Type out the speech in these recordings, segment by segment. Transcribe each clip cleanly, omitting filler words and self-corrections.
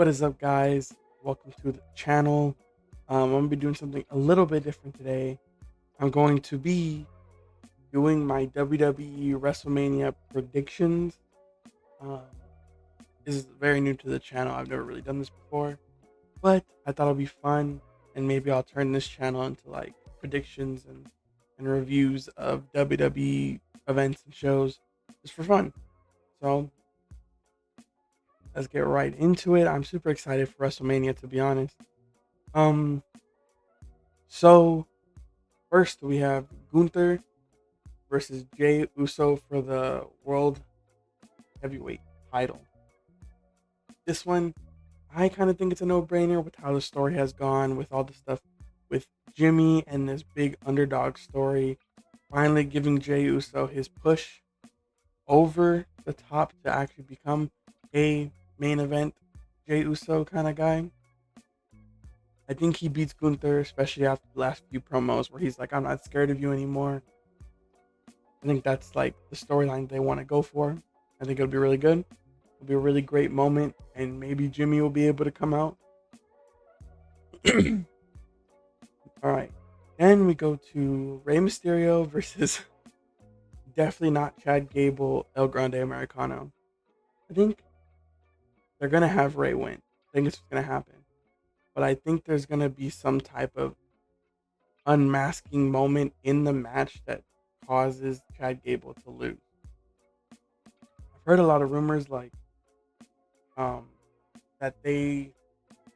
What is up, guys? Welcome to the channel. I'm gonna be doing something a little bit different today. I'm going to be doing my WWE Wrestlemania predictions. Um, this is very new to the channel. I've never really done this before, but I thought it'd be fun, and maybe I'll turn this channel into like predictions and reviews of WWE events and shows just for fun. So let's get right into it. I'm super excited for WrestleMania, to be honest. Um, so first we have Gunther versus Jay Uso for the World Heavyweight title. This one, I kind of think it's a no-brainer with how the story has gone, with all the stuff with Jimmy and this big underdog story, finally giving Jay Uso his push over the top to actually become a main event Jay Uso kind of guy. I think he beats Gunther, especially after the last few promos where he's like, I'm not scared of you anymore. I think that's like the storyline they want to go for. I think it'll be really good. It'll be a really great moment, and maybe Jimmy will be able to come out. All right. Then we go to Rey Mysterio versus definitely not Chad Gable, El Grande Americano. I think they're going to have Rey win. I think it's going to happen. But I think there's going to be some type of unmasking moment in the match that causes Chad Gable to lose. I've heard a lot of rumors um that they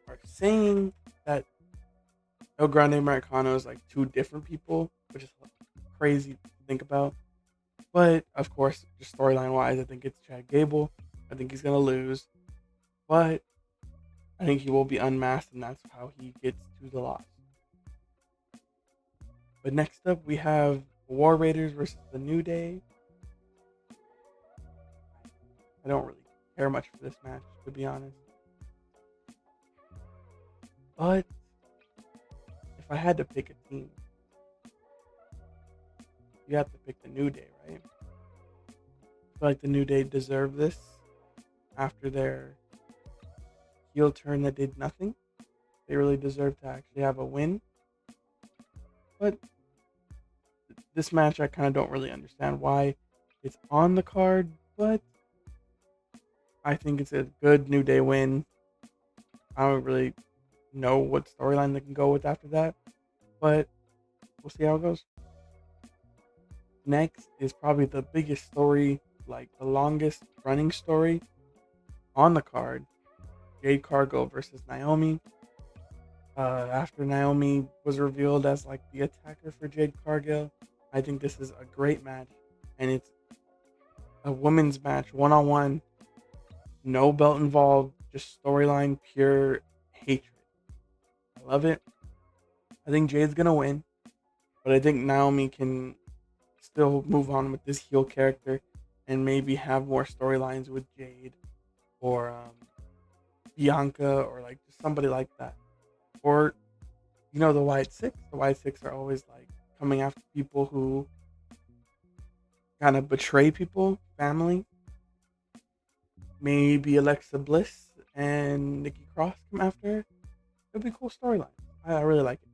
are saying that El Grande Americano is like two different people, which is crazy to think about. But of course, just storyline wise, I think it's Chad Gable. I think he's gonna lose, but I think he will be unmasked, and that's how he gets to the loss. But next up, we have War Raiders versus the New Day. I don't really care much for this match, to be honest. But if I had to pick a team, you have to pick the New Day, right? I feel like the New Day deserve this after their heel turn that did nothing. They really deserve to actually have a win. But this match, I kind of don't really understand why it's on the card, but I think it's a good New Day win. I don't really know what storyline they can go with after that, but we'll see how it goes. Next is probably the biggest story, like the longest running story on the card. Jade Cargill versus Naomi. After Naomi was revealed as like the attacker for Jade Cargill, I think this is a great match, and it's a women's match, one on one, no belt involved, just storyline, pure hatred. I love it. I think Jade's gonna win, but I think Naomi can still move on with this heel character and maybe have more storylines with Jade or Bianca or like just somebody like that. Or the White Six. The White Six are always like coming after people who kind of betray people, family. Maybe Alexa Bliss and Nikki Cross come after her. It'd be a cool storyline. I really like it.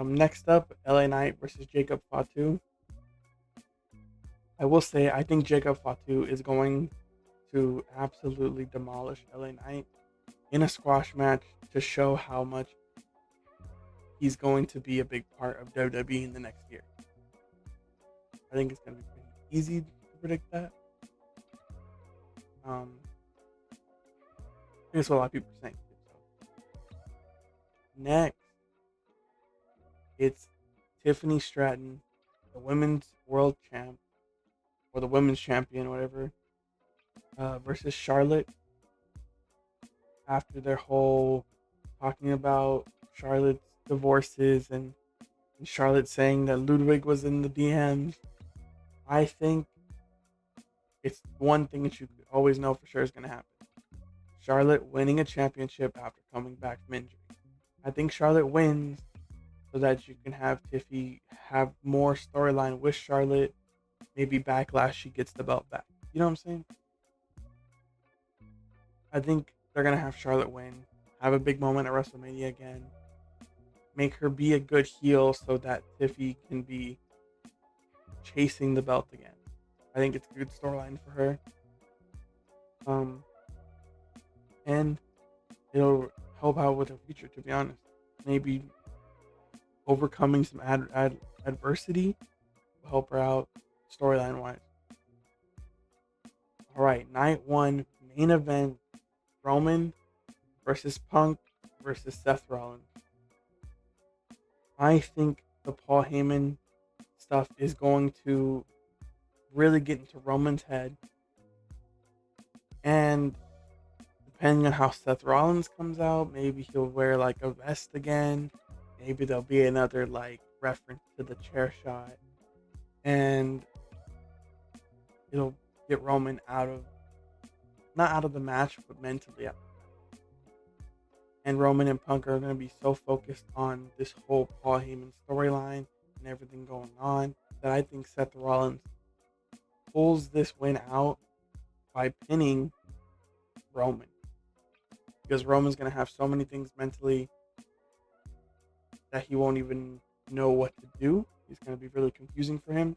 Next up, LA Knight versus Jacob Fatu. I will say I think Jacob Fatu is going to absolutely demolish LA Knight in a squash match to show how much he's going to be a big part of WWE in the next year. I think it's going to be pretty easy to predict that. I think that's what a lot of people are saying. So. Next, it's Tiffany Stratton, the women's world champ, or the women's champion, whatever, versus Charlotte. After their whole talking about Charlotte's divorces and Charlotte saying that Ludwig was in the DMs, I think it's one thing that you always know for sure is going to happen. Charlotte winning a championship after coming back from injury. I think Charlotte wins so that you can have Tiffy have more storyline with Charlotte. Maybe Backlash, she gets the belt back. You know what I'm saying? I think they're gonna have Charlotte win, have a big moment at WrestleMania again, make her be a good heel so that Tiffy can be chasing the belt again. I think it's a good storyline for her. Um, and it'll help out with her future. To be honest, maybe overcoming some adversity will help her out storyline wise. All right, night one main event: Roman versus Punk versus Seth Rollins. I think the Paul Heyman stuff is going to really get into Roman's head, and depending on how Seth Rollins comes out, maybe he'll wear like a vest again. Maybe there'll be another like reference to the chair shot, and it'll get Roman not out of the match, but mentally out. And Roman and Punk are going to be so focused on this whole Paul Heyman storyline and everything going on that I think Seth Rollins pulls this win out by pinning Roman. Because Roman's going to have so many things mentally that he won't even know what to do. It's going to be really confusing for him.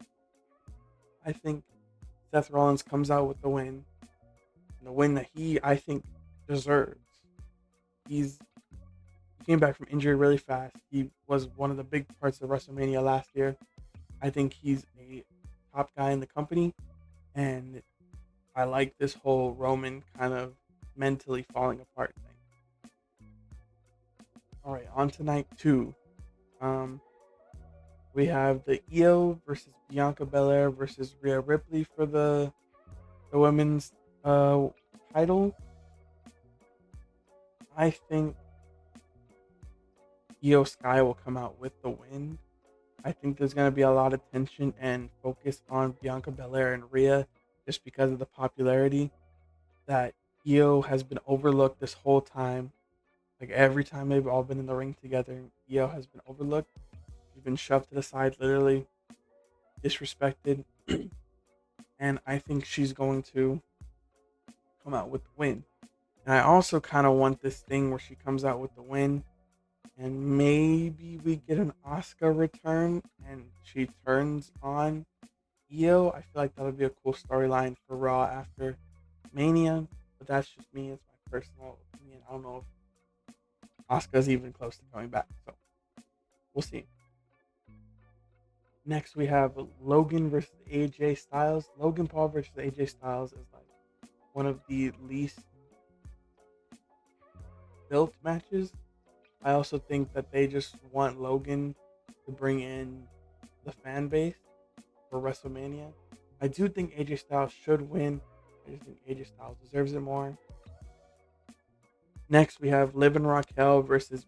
I think Seth Rollins comes out with the win. And the win that I think, deserves. He came back from injury really fast. He was one of the big parts of WrestleMania last year. I think he's a top guy in the company. And I like this whole Roman kind of mentally falling apart thing. All right, on to night two. We have the Io versus Bianca Belair versus Rhea Ripley for the women's title. I think Io Sky will come out with the win. I think there's going to be a lot of tension and focus on Bianca Belair and Rhea just because of the popularity that Io has been overlooked this whole time. Like every time they've all been in the ring together, Io has been overlooked. She's been shoved to the side, literally disrespected. And I think she's going to come out with the win. And I also kind of want this thing where she comes out with the win and maybe we get an Asuka return and she turns on Io. I feel like that would be a cool storyline for Raw after Mania, but that's just me. It's my personal opinion. I don't know if Asuka's even close to coming back, so we'll see. Next, we have Logan versus AJ Styles. Logan Paul versus AJ Styles is like one of the least built matches. I also think that they just want Logan to bring in the fan base for WrestleMania. I do think AJ Styles should win. I just think AJ Styles deserves it more. Next, we have Liv and Raquel versus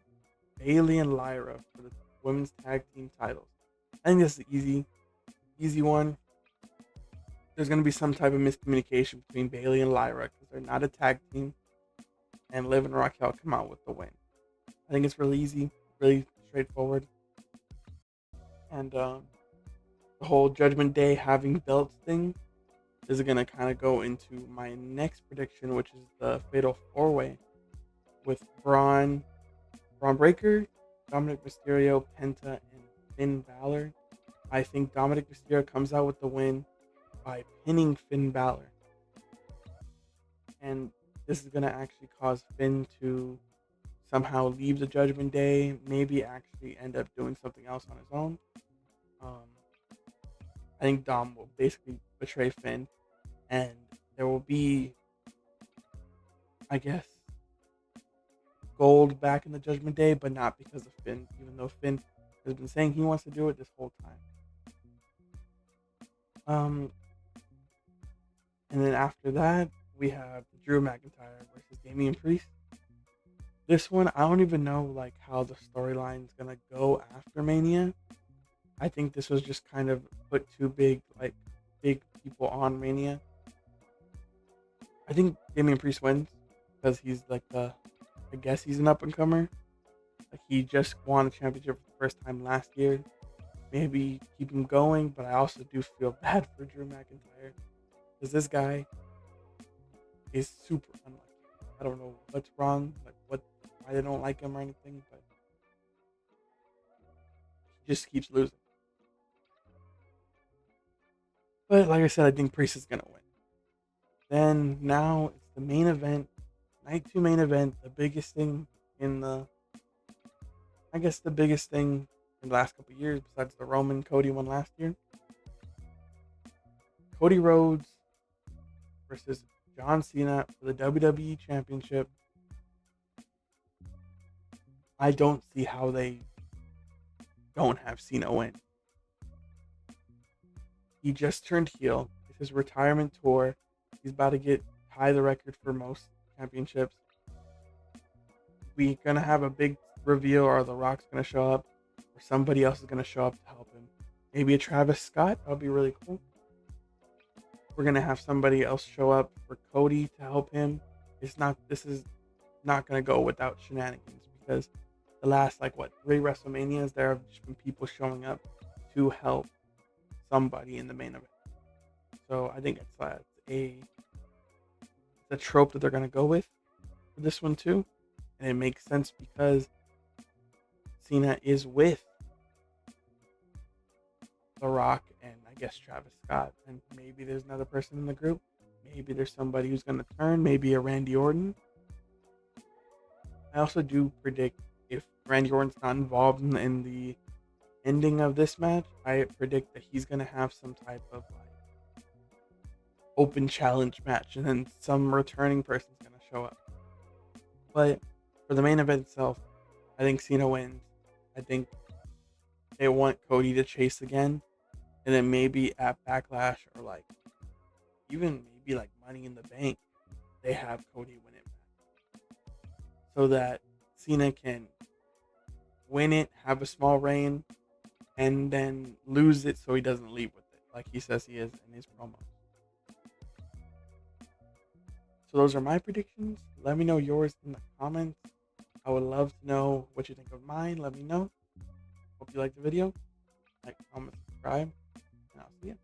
Bayley and Lyra for the women's tag team titles. I think this is an easy one. There's going to be some type of miscommunication between Bayley and Lyra because they're not a tag team, and Liv and Raquel come out with the win. I think it's really easy, really straightforward. And the whole Judgment Day having belts thing is going to kind of go into my next prediction, which is the Fatal 4-Way with Braun Breaker, Dominic Mysterio, Penta, and Finn Balor. I think Dominic Mysterio comes out with the win by pinning Finn Balor. And this is going to actually cause Finn to somehow leave the Judgment Day, maybe actually end up doing something else on his own. I think Dom will basically betray Finn, and there will be, I guess, gold back in the Judgment Day, but not because of Finn, even though Finn has been saying he wants to do it this whole time. And then after that, we have Drew McIntyre versus Damian Priest. This one, I don't even know like how the storyline is gonna go after Mania. I think this was just kind of put two big people on Mania. I think Damian Priest wins because he's like I guess he's an up and comer. Like he just won a championship for the first time last year. Maybe keep him going, but I also do feel bad for Drew McIntyre because this guy is super unlucky. I don't know what's wrong, like why they don't like him or anything, but he just keeps losing. But like I said, I think Priest is gonna win. Then now it's the main event, night two main event, the biggest thing in the, I guess the biggest thing in the last couple of years besides the Roman Cody one last year. Cody Rhodes versus John Cena for the WWE Championship. I don't see how they don't have Cena win. He just turned heel. It's his retirement tour. He's about to tie the record for most championships. We gonna have a big reveal, or The Rock's gonna show up, or somebody else is gonna show up to help him. Maybe a Travis Scott. That would be really cool. We're gonna have somebody else show up for Cody to help him. This is not gonna go without shenanigans, because the last like what 3 WrestleManias there have just been people showing up to help somebody in the main event. So I think it's a trope that they're gonna go with for this one too, and it makes sense because Cena is with The Rock and I guess Travis Scott, and maybe there's another person in the group. Maybe there's somebody who's gonna turn. Maybe a Randy Orton. I also do predict, if Randy Orton's not involved in the ending of this match, I predict that he's gonna have some type of like open challenge match, and then some returning person's gonna show up. But for the main event itself, I think Cena wins. I think they want Cody to chase again, and then maybe at Backlash, or like even maybe like Money in the Bank, they have Cody win it back, so that Cena can win it, have a small reign, and then lose it so he doesn't leave with it, like he says he is in his promo. So those are my predictions. Let me know yours in the comments. I would love to know what you think of mine. Let me know. Hope you liked the video. Like, comment, subscribe, and I'll see you.